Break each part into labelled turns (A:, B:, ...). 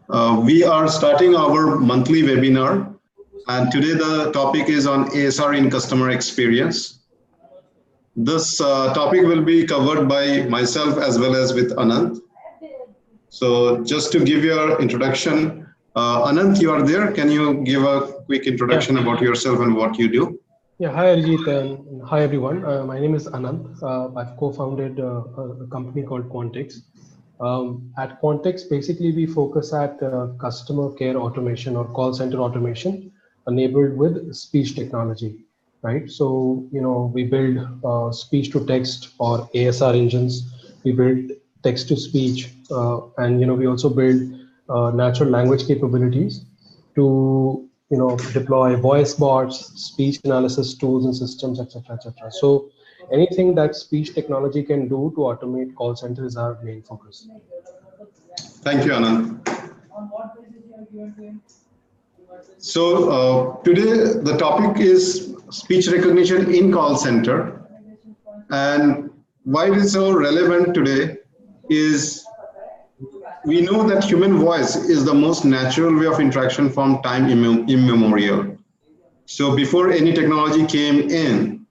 A: We are starting our monthly webinar, and today the topic is on ASR in customer experience. This topic will be covered by myself as well as with Anant. So just to give you an introduction, Anant, you are there. Can you give a quick introduction about yourself and what you do?
B: Yeah, hi Arijit, and hi everyone. My name is Anant. I've co-founded a company called Quantix. At Quantix, basically we focus at customer care automation or call center automation enabled with speech technology, right? So, we build speech to text or ASR engines. We build text to speech, and we also build natural language capabilities to deploy voice bots, speech analysis tools and systems, etc., etc. So anything that speech technology can do to automate call center is our main focus.
A: Thank you, Anand. So today the topic is speech recognition in call center, and why it is so relevant today is we know that human voice is the most natural way of interaction from time immemorial. So before any technology came in,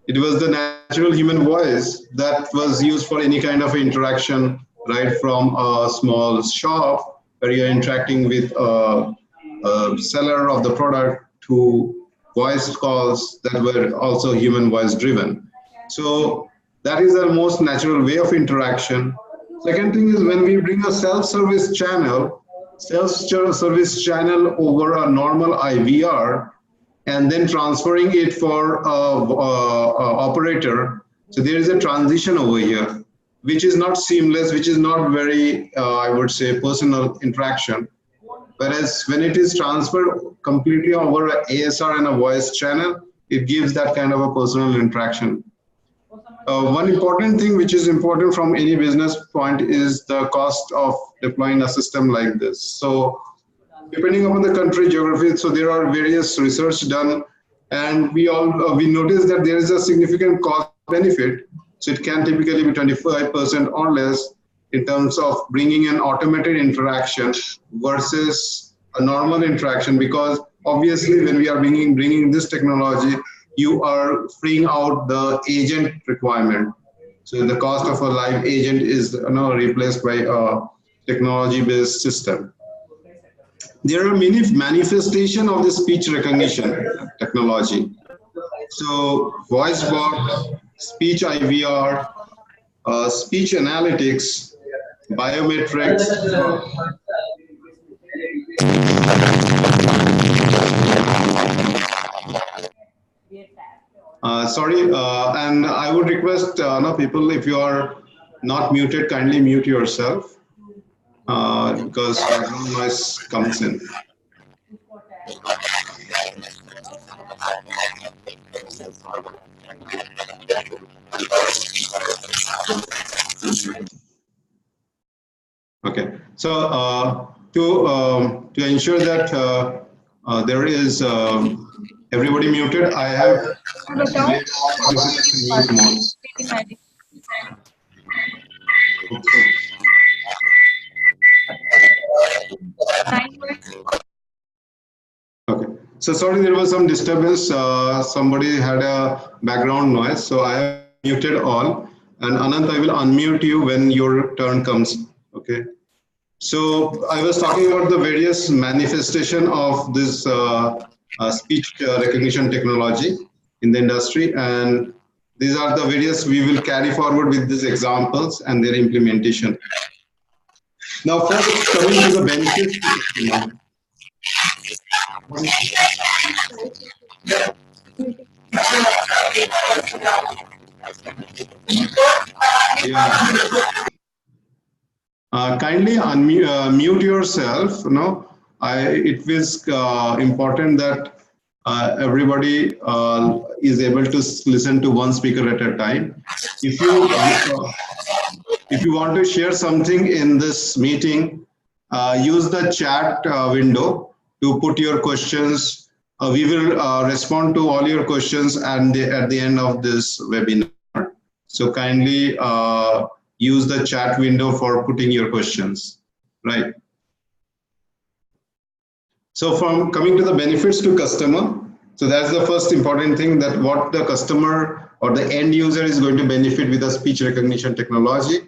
A: it was the natural human voice that was used for any kind of interaction, right from a small shop where you're interacting with a seller of the product to voice calls that were also human voice driven. So that is the most natural way of interaction. Second thing is when we bring a self-service channel over a normal IVR and then transferring it for operator. So there is a transition over here, which is not seamless, which is not very, I would say, personal interaction. Whereas when it is transferred completely over an ASR and a voice channel, it gives that kind of a personal interaction. One important thing which is important from any business point is the cost of deploying a system like this. So depending upon the country geography, so there are various research done, and we notice that there is a significant cost benefit. So it can typically be 25% or less in terms of bringing an automated interaction versus a normal interaction, because obviously when we are bringing this technology, you are freeing out the agent requirement. So the cost of a live agent is replaced by a technology-based system. There are many manifestations of the speech recognition technology. So voice bot, speech IVR, speech analytics, biometrics. And I would request people, if you are not muted, kindly mute yourself because background noise comes in. Okay, so to ensure that there is everybody muted, I have okay. So sorry, there was some disturbance. Somebody had a background noise, so I have muted all. And Anant, I will unmute you when your turn comes. Okay. So I was talking about the various manifestation of this speech recognition technology in the industry, and these are the various we will carry forward with these examples and their implementation. Now, first coming to the benefits. Kindly mute yourself. It is important that everybody is able to listen to one speaker at a time. If you want to share something in this meeting, use the chat window to put your questions. We will respond to all your questions at the end of this webinar. So kindly use the chat window for putting your questions, right? So from coming to the benefits to customer, so that's the first important thing, that what the customer or the end user is going to benefit with the speech recognition technology.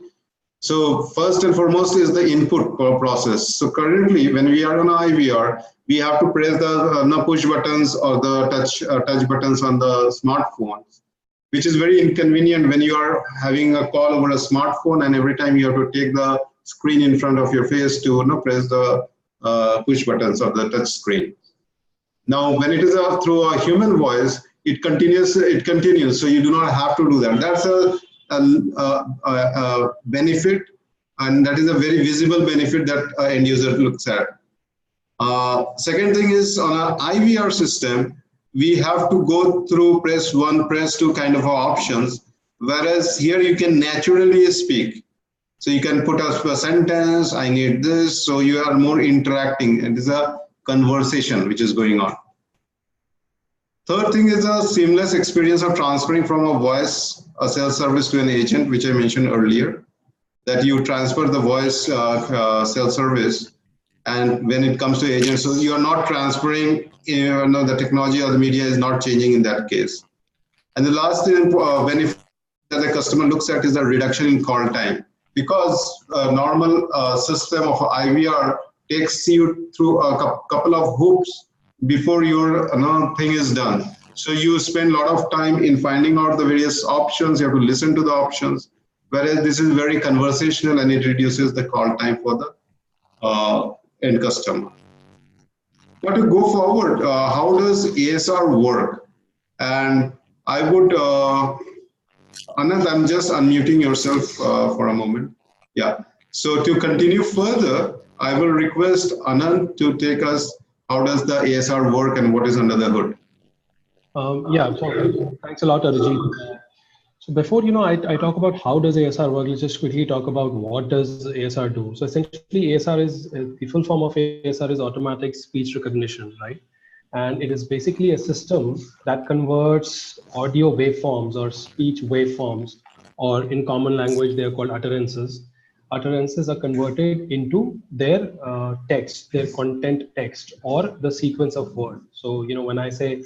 A: So first and foremost is the input process. So currently when we are on IVR, we have to press the push buttons or the touch buttons on the smartphones, which is very inconvenient when you are having a call over a smartphone and every time you have to take the screen in front of your face to press the push buttons of the touch screen. Now, when it is through a human voice, it continues. So you do not have to do that. That's a benefit, and that is a very visible benefit that an end user looks at. Second thing is, on our IVR system, we have to go through press 1, press 2 kind of options, whereas here you can naturally speak. So you can put a sentence, I need this, so you are more interacting. It is a conversation which is going on. Third thing is a seamless experience of transferring from a voice, a self-service to an agent, which I mentioned earlier, that you transfer the voice self-service, and when it comes to agent, so you are not transferring, the technology or the media is not changing in that case. And the last benefit that the customer looks at is the reduction in call time, because a normal system of IVR takes you through a couple of hoops before your thing is done. So you spend a lot of time in finding out the various options. You have to listen to the options, whereas this is very conversational and it reduces the call time for the end customer. But to go forward, how does ASR work? And I would, Anand, I'm just unmuting yourself for a moment. Yeah. So to continue further, I will request Anand to take us, how does the ASR work and what is under the hood?
B: Yeah, so thanks a lot, Arijit. So before I talk about how does ASR work, let's just quickly talk about what does ASR do. So essentially, ASR is the full form of ASR is automatic speech recognition, right? And it is basically a system that converts audio waveforms or speech waveforms, or in common language they are called utterances. Utterances are converted into their text, their content text, or the sequence of words. So when I say,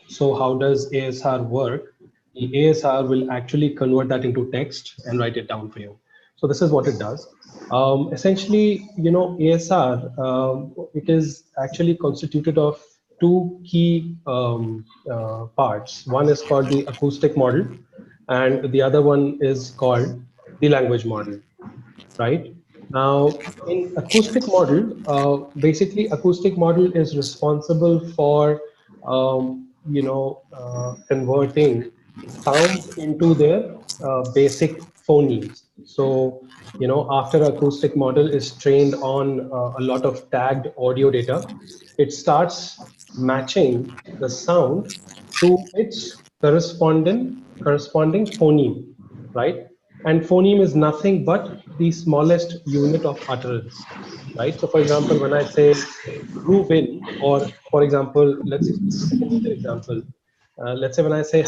B: so how does ASR work? The ASR will actually convert that into text and write it down for you. So this is what it does. Essentially, ASR, it is actually constituted of two key parts. One is called the acoustic model, and the other one is called the language model, right? Now, in acoustic model, basically acoustic model is responsible for, converting sounds into their basic phonemes. So, after acoustic model is trained on a lot of tagged audio data, it starts matching the sound to its corresponding phoneme, right? And phoneme is nothing but the smallest unit of utterance, right? So for example, when I say Reuben, or for example, let's take another example. Let's say when I say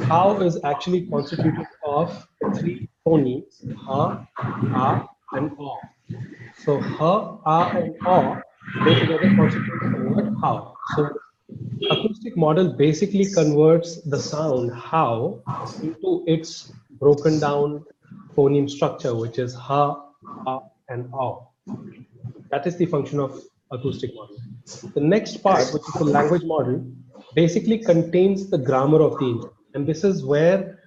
B: how is actually constituted of three phonemes, ha, ah, and aw. So ha, ah, and aw, they together constitute the word how. So acoustic model basically converts the sound how into its broken down phoneme structure, which is ha, ah, and aw. That is the function of acoustic model. The next part, which is the language model, basically contains the grammar of the engine. And this is where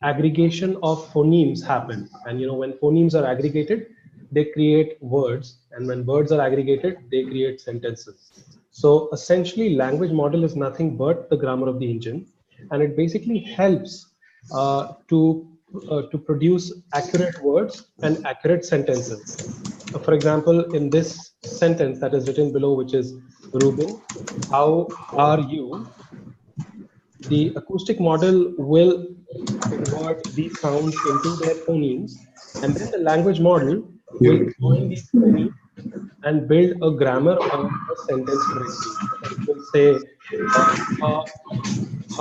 B: aggregation of phonemes happen. And when phonemes are aggregated, they create words. And when words are aggregated, they create sentences. So essentially, language model is nothing but the grammar of the engine. And it basically helps to produce accurate words and accurate sentences. For example, in this sentence that is written below, which is Reuben, how are you? The acoustic model will convert these sounds into their phonemes, and then the language model will join these phonemes and build a grammar of a sentence correctly. It will say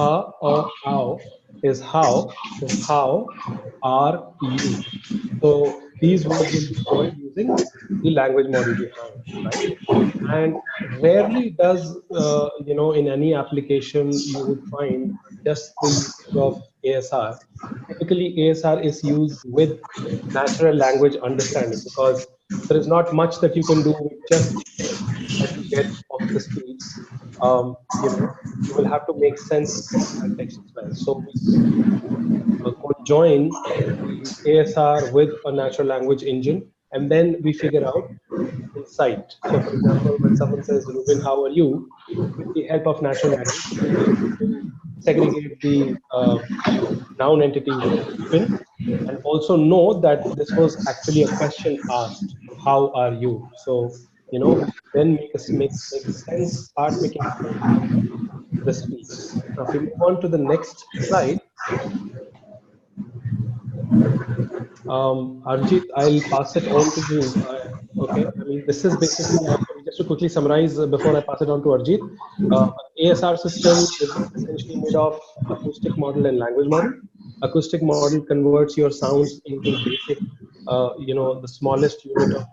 B: ha or how is how, so how are you? So these words will be stored using the language model we have, right? And rarely does, in any application you would find just the usage of ASR. Typically, ASR is used with natural language understanding, because there is not much that you can do with just text that you get of the speech. You will have to make sense of that text as well. So we typically conjoin the ASR with a natural language engine, and then we figure out the insight. So, for example, when someone says, "Ruben, how are you?" with the help of natural language, we'll be able to segregate the noun entity, which is Ruben, and also know that this was actually a question asked, "How are you?" So, then make sense, start making sense of the speech. Now, if we move on to the next slide, Arjit, I'll pass it on to you. Okay, I mean, this is basically, just to quickly summarize before I pass it on to Arjit. ASR system is essentially made of acoustic model and language model. Acoustic model converts your sounds into basic, the smallest unit of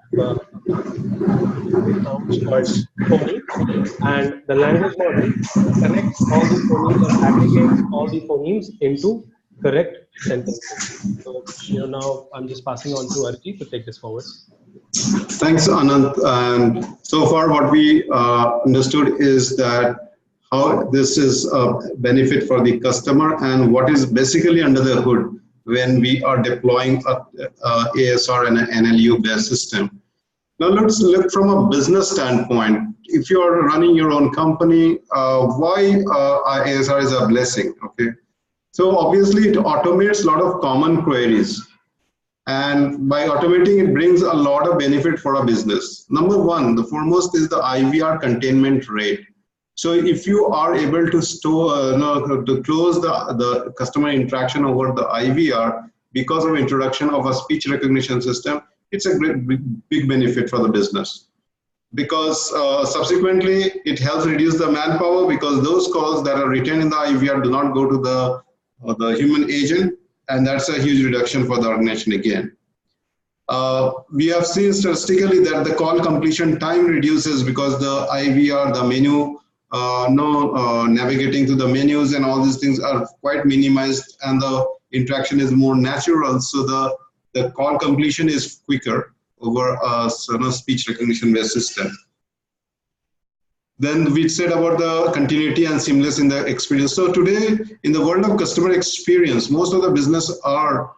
B: sounds called phonemes, and the language model connects all the phonemes or aggregates all the phonemes into correct sentences. So, now I'm just passing on to Arjit to take this forward.
A: Thanks, Anand. And so far, what we understood is that how this is a benefit for the customer and what is basically under the hood when we are deploying a ASR and an NLU-based system. Now, let's look from a business standpoint. If you are running your own company, why ASR is a blessing? Okay. So obviously, it automates a lot of common queries. And by automating, it brings a lot of benefit for a business. Number one, the foremost is the IVR containment rate. So if you are able to store, to close the customer interaction over the IVR because of introduction of a speech recognition system, it's a great big benefit for the business. Because subsequently, it helps reduce the manpower, because those calls that are retained in the IVR do not go to the human agent, and that's a huge reduction for the organization again. We have seen statistically that the call completion time reduces because the IVR, the menu, navigating to the menus and all these things are quite minimized, and the interaction is more natural. So the call completion is quicker over a speech recognition based system. Then we said about the continuity and seamless in the experience. So today, in the world of customer experience, most of the business are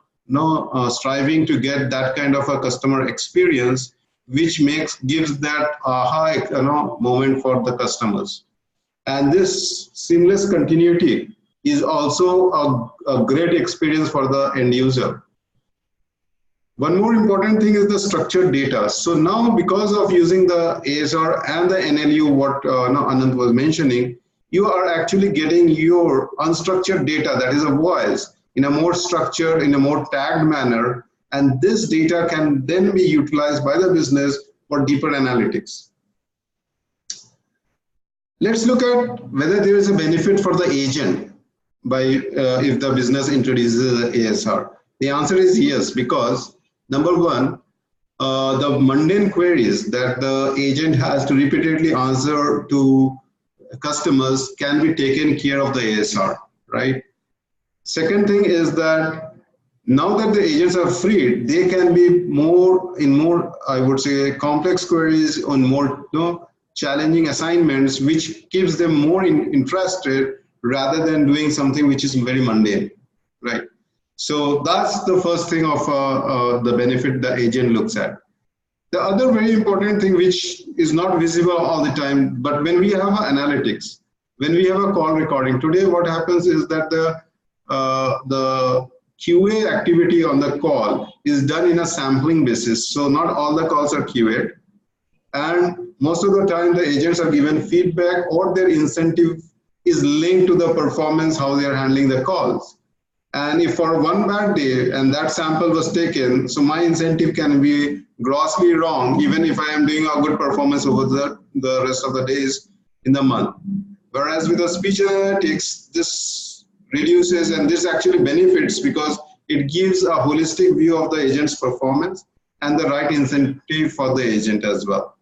A: striving to get that kind of a customer experience, which gives that high moment for the customers. And this seamless continuity is also a great experience for the end user. One more important thing is the structured data. So now, because of using the ASR and the NLU, what Anand was mentioning, you are actually getting your unstructured data, that is a voice, in a more structured, in a more tagged manner. And this data can then be utilized by the business for deeper analytics. Let's look at whether there is a benefit for the agent by if the business introduces the ASR. The answer is yes, because number one, the mundane queries that the agent has to repeatedly answer to customers can be taken care of the ASR, right? Second thing is that now that the agents are freed, they can be more, I would say, complex queries on more challenging assignments, which keeps them more interested rather than doing something which is very mundane, right? So that's the first thing of the benefit the agent looks at. The other very important thing, which is not visible all the time, but when we have analytics, when we have a call recording, today what happens is that the QA activity on the call is done in a sampling basis. So not all the calls are QA'd. And most of the time the agents are given feedback, or their incentive is linked to the performance, how they are handling the calls. And if for one bad day and that sample was taken, so my incentive can be grossly wrong, even if I am doing a good performance over the rest of the days in the month. Whereas with the speech analytics, this reduces, and this actually benefits because it gives a holistic view of the agent's performance. and the right incentive for the agent as well.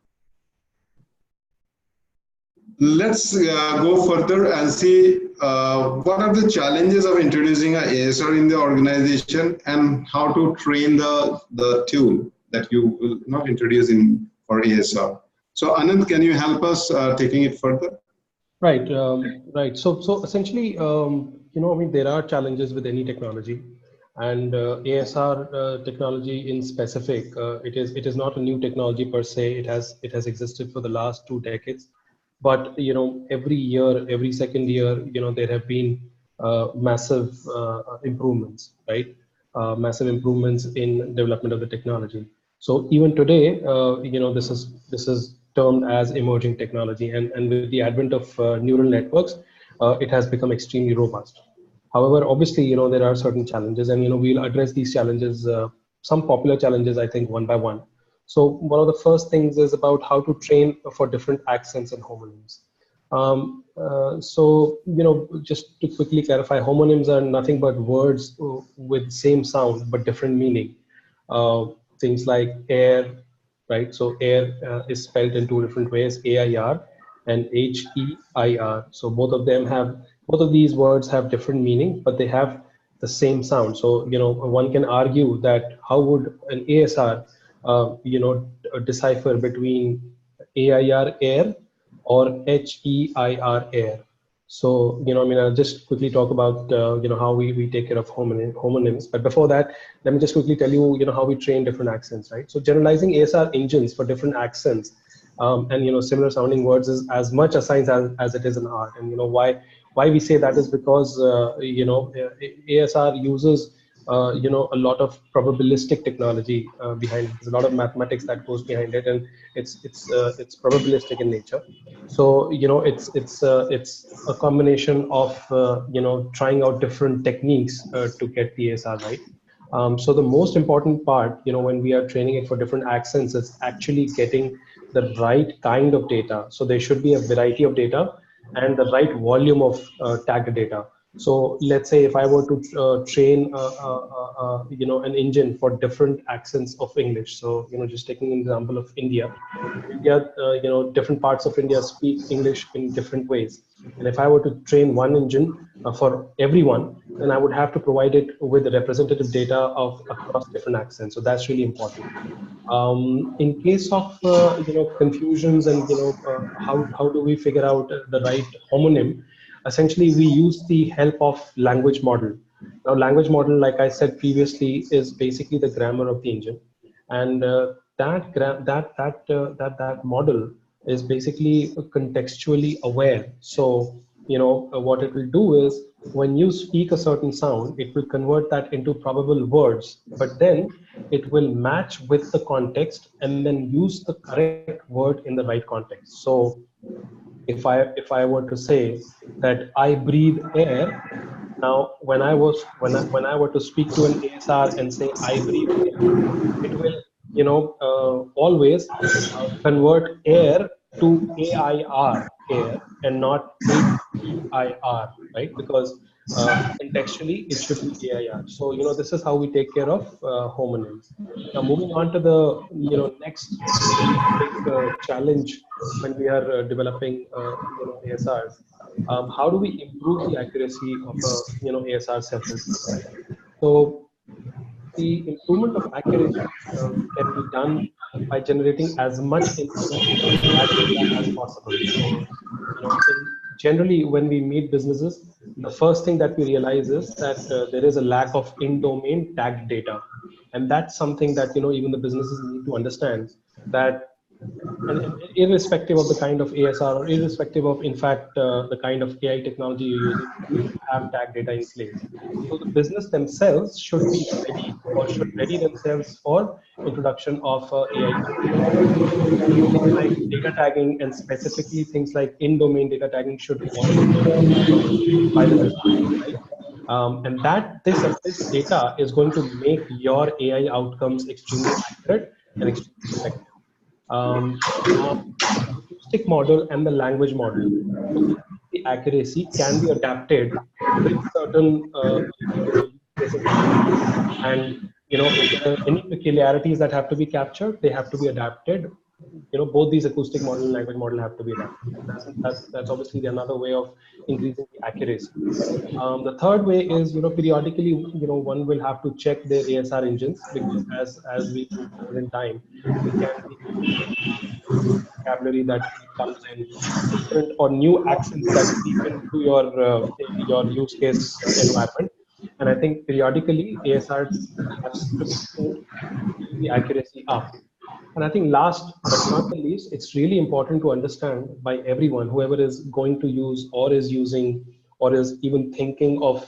A: Let's go further and see what are the challenges of introducing an ASR in the organization and how to train the tool that you will not introduce in for ASR. So Anand, can you help us taking it further?
B: Right, right. So essentially, I mean, there are challenges with any technology, and ASR technology in specific, it is not a new technology per se. It has existed for the last 2 decades. But every year, every second year, there have been massive improvements, right? Massive improvements in development of the technology. So even today, this is termed as emerging technology, and with the advent of neural networks, it has become extremely robust. However, obviously, there are certain challenges, and we'll address these challenges, some popular challenges, I think, one by one. So one of the first things is about how to train for different accents and homonyms. So, just to quickly clarify, homonyms are nothing but words with same sound but different meaning. Things like air, right? So air is spelled in 2 different ways, AIR and HEIR. So both of these words have different meaning, but they have the same sound. So, one can argue that how would an ASR decipher between AIR air or HEIR air. So, I mean, I'll just quickly talk about, how we take care of homonyms. But before that, let me just quickly tell you, how we train different accents, right? So generalizing ASR engines for different accents and, similar sounding words is as much a science as it is an art. And, why we say that is because, ASR uses a lot of probabilistic technology behind it. There's a lot of mathematics that goes behind it, and it's probabilistic in nature. So it's a combination of trying out different techniques to get the ASR right. So the most important part, when we are training it for different accents, is actually getting the right kind of data. So there should be a variety of data and the right volume of tagged data. So let's say if I were to train, an engine for different accents of English. So, just taking an example of India, different parts of India speak English in different ways. And if I were to train one engine for everyone, then I would have to provide it with representative data of across different accents. So that's really important. In case of confusions and how do we figure out the right homonym, essentially we use the help of language model. Now language model, like I said previously, is basically the grammar of the engine, and that model is basically contextually aware. So what it will do is, when you speak a certain sound, it will convert that into probable words, but then it will match with the context and then use the correct word in the right context. So if I were to say that I breathe air, now when I were to speak to an ASR and say I breathe air, it will always convert air to AIR, air, and not HEIR, right? Because contextually it should be AIR. So this is how we take care of homonyms. Now moving on to the next big challenge when we are developing ASRs. How do we improve the accuracy of a ASR self-listening, right? So the improvement of accuracy can be done by generating as much information and tag data as possible. So, generally, when we meet businesses, the first thing that we realize is that there is a lack of in-domain tagged data, and that's something that even the businesses need to understand, that and irrespective of the kind of ASR, or irrespective of, in fact, the kind of AI technology you're using, you need to have tag data in place. So the business themselves should be ready, or should ready themselves for introduction of AI tools. Things like data tagging, and specifically things like in-domain data tagging, should also be by the business, right? And this data is going to make your AI outcomes extremely accurate and extremely effective. Now, the acoustic model and the language model, to the accuracy, can be adapted with certain use cases in mind. And if there are any peculiarities that have to be captured, they have to be adapted. Both these acoustic model and language model have to be adapted. That's obviously another way of increasing the accuracy. The third way is, periodically, one will have to check their ASR engines, because as we move forward in time, there can be vocabulary that comes in, different or new accents that seep into your use case environment. And I think periodically ASR has to be tuned to keep the accuracy up. And I think last but not the least, it's really important to understand by everyone, whoever is going to use or is using or is even thinking of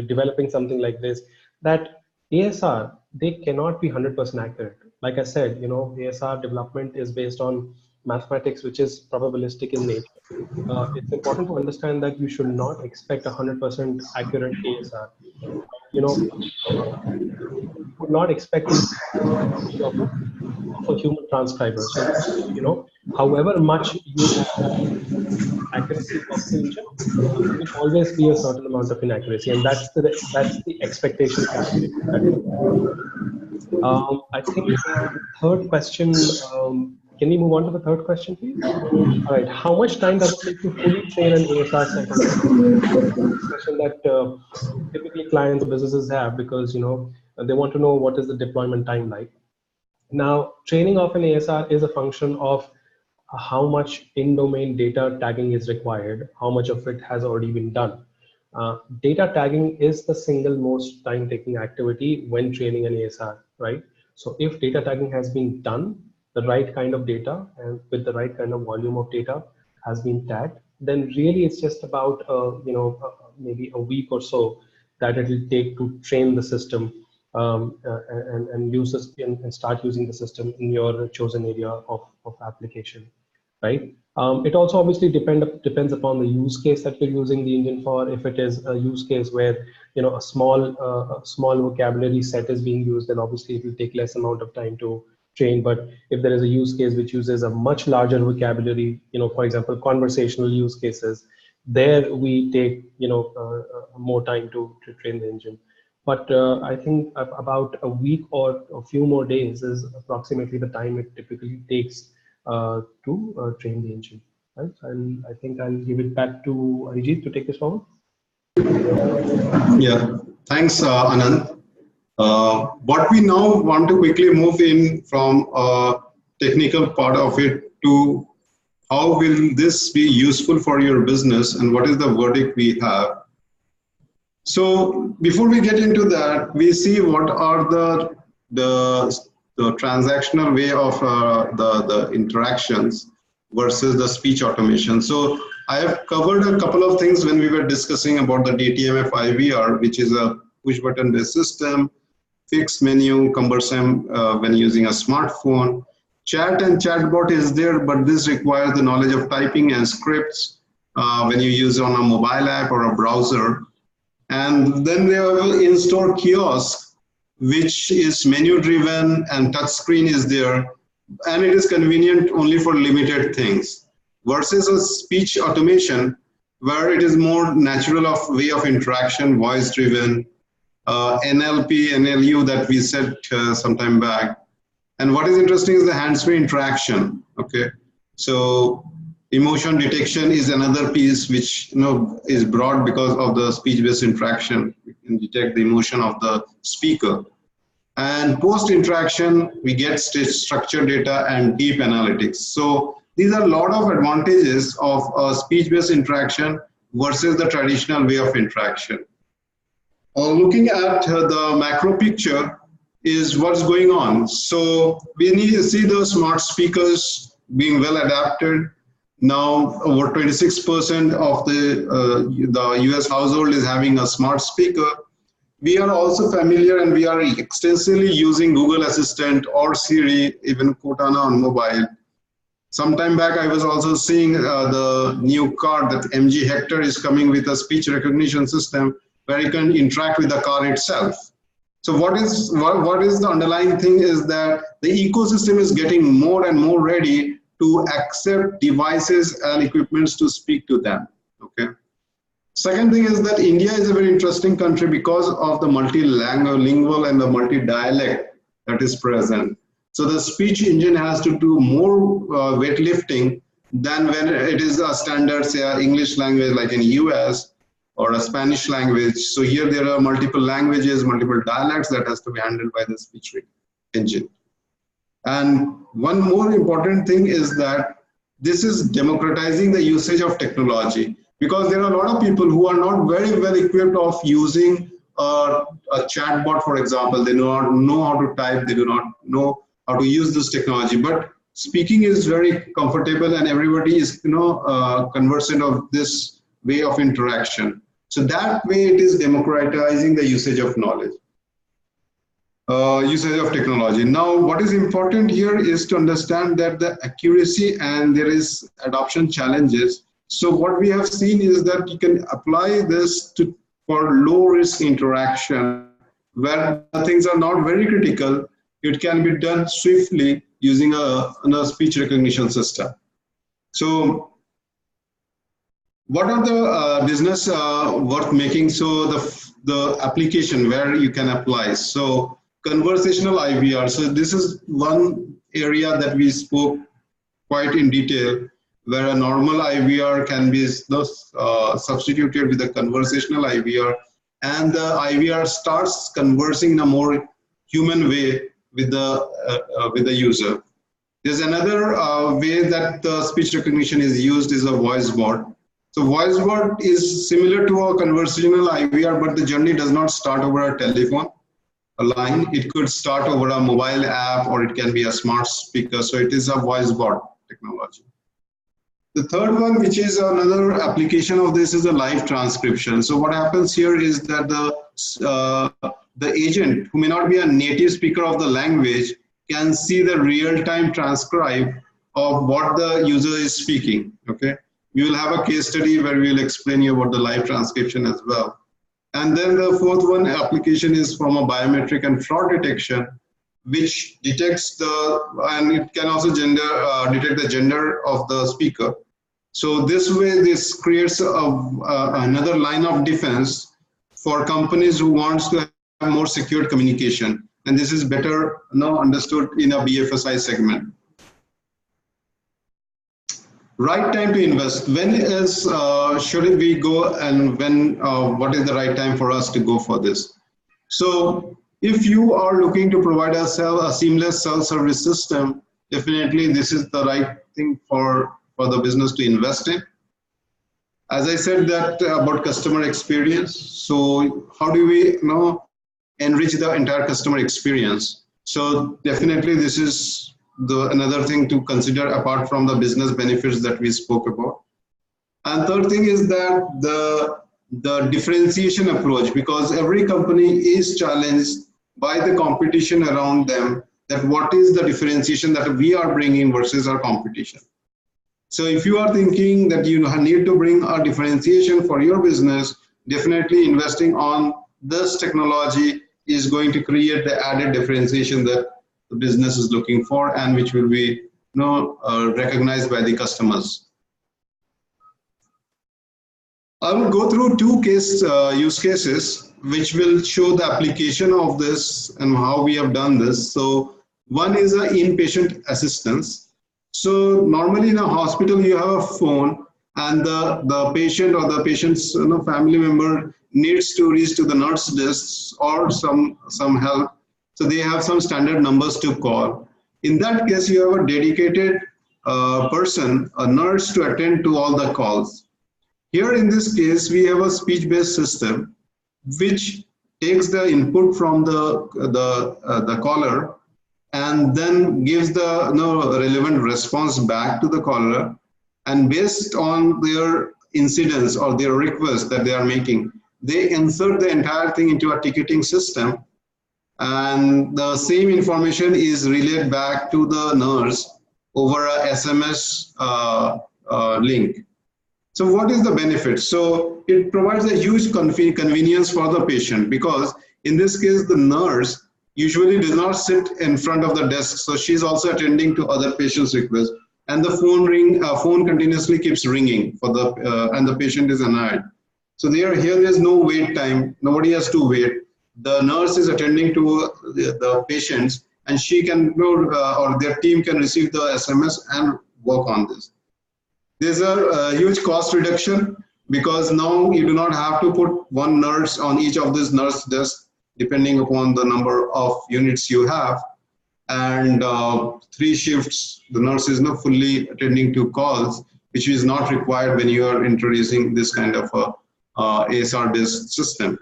B: developing something like this, that ASR, they cannot be 100% accurate. Like I said, ASR development is based on mathematics, which is probabilistic in nature. It's important to understand that you should not expect 100% accurate ASR. You would not expect in of a human transcriber. So, however much you accuracy of the engine, there will always be a certain amount of inaccuracy, and that's the expectation for the I think the third question. Can we move on to the third question, please? All right. How much time does it take to fully train an ASR set? Question that typically clients or businesses have, because they want to know what is the deployment time like. Now, training of an ASR is a function of how much in-domain data tagging is required, how much of it has already been done. Data tagging is the single most time-taking activity when training an ASR, right? So if data tagging has been done, the right kind of data and with the right kind of volume of data has been tagged, then really it's just about maybe a week or so that it will take to train the system and use this and start using the system in your chosen area of application, right? It also obviously depends upon the use case that you're using the engine for. If it is a use case where a small vocabulary set is being used, then obviously it will take less amount of time to train. But if there is a use case which uses a much larger vocabulary, for example, conversational use cases, there we take more time to train the engine. But I think about a week or a few more days is approximately the time it typically takes to train the engine. Right? And I think I'll give it back to Arijit to take this forward.
A: Yeah, thanks, Anand. What we now want to quickly move in from technical part of it to how will this be useful for your business and what is the verdict we have. So before we get into that, we see what are the transactional way of the interactions versus the speech automation. So I have covered a couple of things when we were discussing about the DTMF IVR, which is a push button based system, fixed menu, cumbersome when using a smartphone. Chat and chatbot is there, but this requires the knowledge of typing and scripts when you use on a mobile app or a browser. And then we have in-store kiosk, which is menu driven and touch screen is there, and it is convenient only for limited things, versus a speech automation where it is more natural of way of interaction, voice driven, NLP, NLU that we said some time back. And what is interesting is the hands-free interaction. Okay, so emotion detection is another piece which is broad because of the speech-based interaction. We can detect the emotion of the speaker. And post-interaction, we get structured data and deep analytics. So these are a lot of advantages of speech-based interaction versus the traditional way of interaction. Looking at the macro picture is what's going on. So we need to see the smart speakers being well adapted. Now over 26% of the US household is having a smart speaker. We are also familiar and we are extensively using Google Assistant or Siri, even Cortana on mobile. Some time back, I was also seeing the new car that MG Hector is coming with a speech recognition system where you can interact with the car itself. So what is the underlying thing is that the ecosystem is getting more and more ready to accept devices and equipments to speak to them. Okay. Second thing is that India is a very interesting country because of the multilingual and the multi-dialect that is present. So the speech engine has to do more weightlifting than when it is a standard, say, English language like in US or a Spanish language. So here there are multiple languages, multiple dialects that has to be handled by the speech engine. And one more important thing is that this is democratizing the usage of technology, because there are a lot of people who are not very well equipped of using a chatbot, for example. They do not know how to type, they do not know how to use this technology, but speaking is very comfortable and everybody is conversant of this way of interaction. So that way it is democratizing the usage of knowledge. Usage of technology. Now, what is important here is to understand that the accuracy and there is adoption challenges. So what we have seen is that you can apply this for low risk interaction where things are not very critical. It can be done swiftly using a speech recognition system. So what are the business worth making? So the application where you can apply. So conversational IVR. So this is one area that we spoke quite in detail, where a normal IVR can be substituted with a conversational IVR, and the IVR starts conversing in a more human way with the user. There's another way that the speech recognition is used is a voice bot. So voice bot is similar to a conversational IVR, but the journey does not start over a telephone line. It could start over a mobile app, or it can be a smart speaker. So it is a voice bot technology. The third one, which is another application of this, is a live transcription. So what happens here is that the agent, who may not be a native speaker of the language, can see the real-time transcribe of what the user is speaking. Okay, we will have a case study where we will explain you about the live transcription as well. And then the fourth one application is from a biometric and fraud detection, which detects and it can also detect the gender of the speaker. So this way, this creates another line of defense for companies who wants to have more secure communication. And this is better understood in a BFSI segment. Right time to invest. When should we go, and what is the right time for us to go for this? So if you are looking to provide a seamless self-service system, definitely this is the right thing for the business to invest in. As I said that about customer experience. So how do we enrich the entire customer experience? So definitely this is another thing to consider apart from the business benefits that we spoke about. And third thing is that the differentiation approach, because every company is challenged by the competition around them, that what is the differentiation that we are bringing versus our competition. So if you are thinking that you need to bring a differentiation for your business, definitely investing on this technology is going to create the added differentiation that the business is looking for, and which will be recognized by the customers. I will go through two use cases which will show the application of this and how we have done this. So one is an inpatient assistance. So normally in a hospital you have a phone, and the patient or the patient's family member needs to reach to the nurse desk or some help. So they have some standard numbers to call. In that case, you have a dedicated person, a nurse, to attend to all the calls. Here in this case, we have a speech-based system which takes the input from the caller and then gives the relevant response back to the caller. And based on their incidents or their request that they are making, they insert the entire thing into a ticketing system, and the same information is relayed back to the nurse over a SMS link. So what is the benefit? So it provides a huge convenience for the patient, because in this case the nurse usually does not sit in front of the desk, so she's also attending to other patients' requests, and the phone continuously keeps ringing for and the patient is annoyed. So here there's no wait time. Nobody has to wait. The nurse is attending to the patients, and she can, or their team can receive the SMS and work on this. There's a huge cost reduction because now you do not have to put one nurse on each of these nurse desks depending upon the number of units you have. And 3 shifts, the nurse is not fully attending to calls, which is not required when you are introducing this kind of a ASR-based system.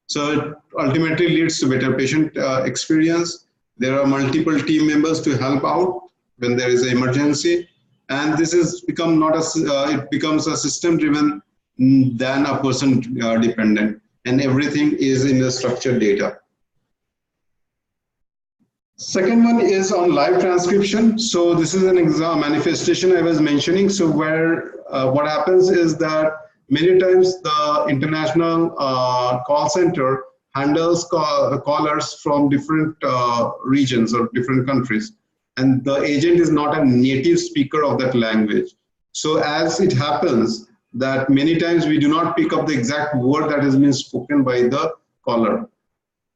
A: So it ultimately leads to better patient experience. There are multiple team members to help out when there is an emergency, and this is become not a it becomes a system-driven than a person-dependent, and everything is in the structured data. Second one is on live transcription. So this is an example manifestation I was mentioning. So where what happens is that many times the international call center handles callers from different regions or different countries, and the agent is not a native speaker of that language. So as it happens that many times we do not pick up the exact word that has been spoken by the caller,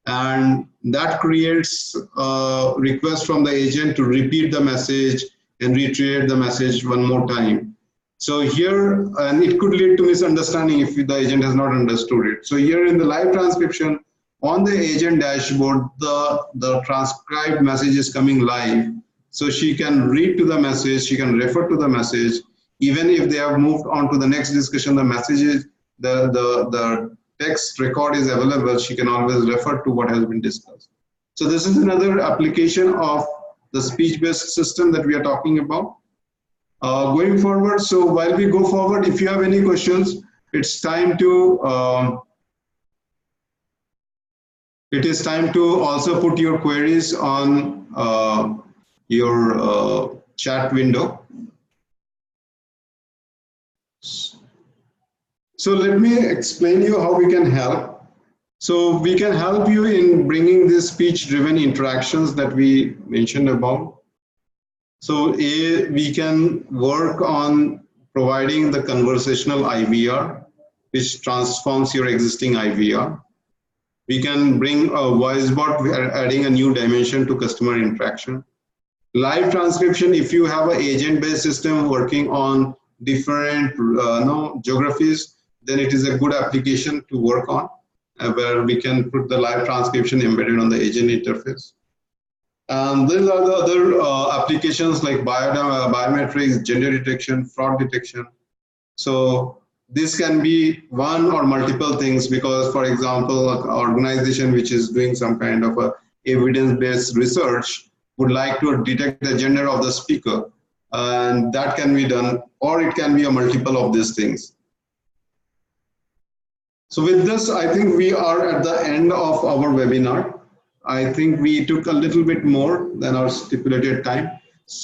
A: and that creates a request from the agent to repeat the message and reiterate the message one more time. So here, and it could lead to misunderstanding if the agent has not understood it. So here in the live transcription, on the agent dashboard, the transcribed message is coming live. So she can read to the message, she can refer to the message. Even if they have moved on to the next discussion, the message is, the text record is available, she can always refer to what has been discussed. So this is another application of the speech-based system that we are talking about. Going forward, so while we go forward, if you have any questions, it's time to also put your queries on your chat window. So let me explain you how we can help. So we can help you in bringing these speech-driven interactions that we mentioned about. So we can work on providing the conversational IVR, which transforms your existing IVR. We can bring a voice bot, adding a new dimension to customer interaction. Live transcription, if you have an agent-based system working on different geographies, then it is a good application to work on, where we can put the live transcription embedded on the agent interface. And these are the other applications like biometrics, gender detection, fraud detection. So this can be one or multiple things, because, for example, an organization which is doing some kind of a evidence-based research would like to detect the gender of the speaker, and that can be done, or it can be a multiple of these things. So with this, I think we are at the end of our webinar. I think we took a little bit more than our stipulated time. So